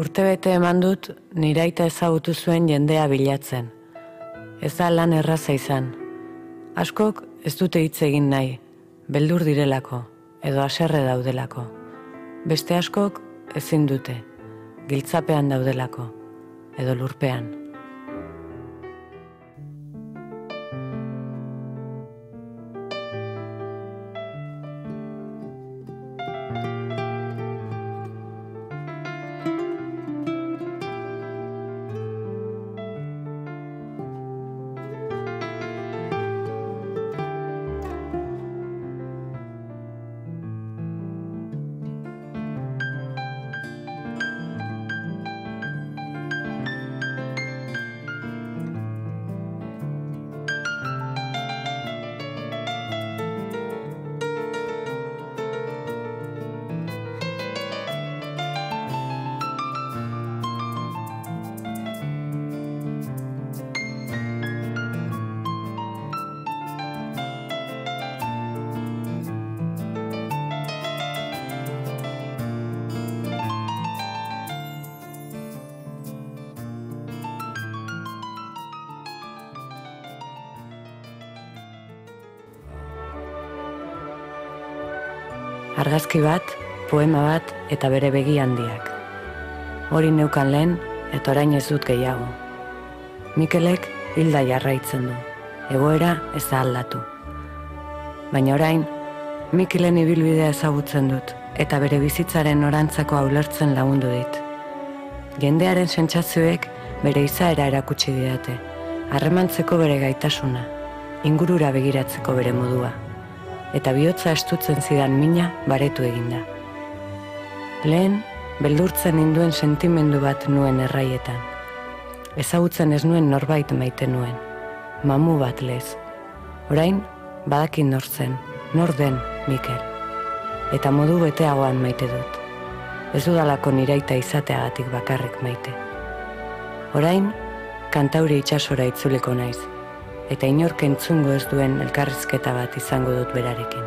Urtebete eman dut nire aita ezagutu zuen jendea bilatzen. Ez da lan erraza izan. Askok ez dute hitz egin nahi, beldur direlako, edo haserre daudelako. Beste askok ezin dute, giltzapean daudelako, edo lurpean. Argazki bat, poema bat eta bere begi handiak. Hori neukan lehen eta orain ez dut gehiago. Mikelek hilda jarraitzen du, egoera ez da aldatu. Baina orain, Mikelen ibilbidea ezagutzen dut eta bere bizitzaren norantzako ulertzen lagundu dit. Jendearen sentsazioek bere izaera erakutsi didate, harremantzeko bere gaitasuna, ingurura begiratzeko bere modua. Eta bihotza estutzen zidan mina baretu eginda. Lehen, beldurtzen ninduen sentimendu bat nuen erraietan. Ezagutzen ez nuen norbait maite nuen, mamu bat lez. Orain, badakin nor zen, nor den Mikel. Eta modu beteagoan maite dut. Ez dudalako niraita izateagatik bakarrik maite. Orain, Kantauri itsasora itzuliko naiz. Eta inork entzungo ez duen elkarrizketa bat izango dut berarekin.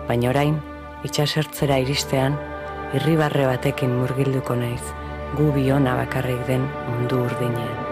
Baina orain, itsasertzera iristean, irribarre batekin murgilduko naiz, gu biona bakarrik den mundu urdinean.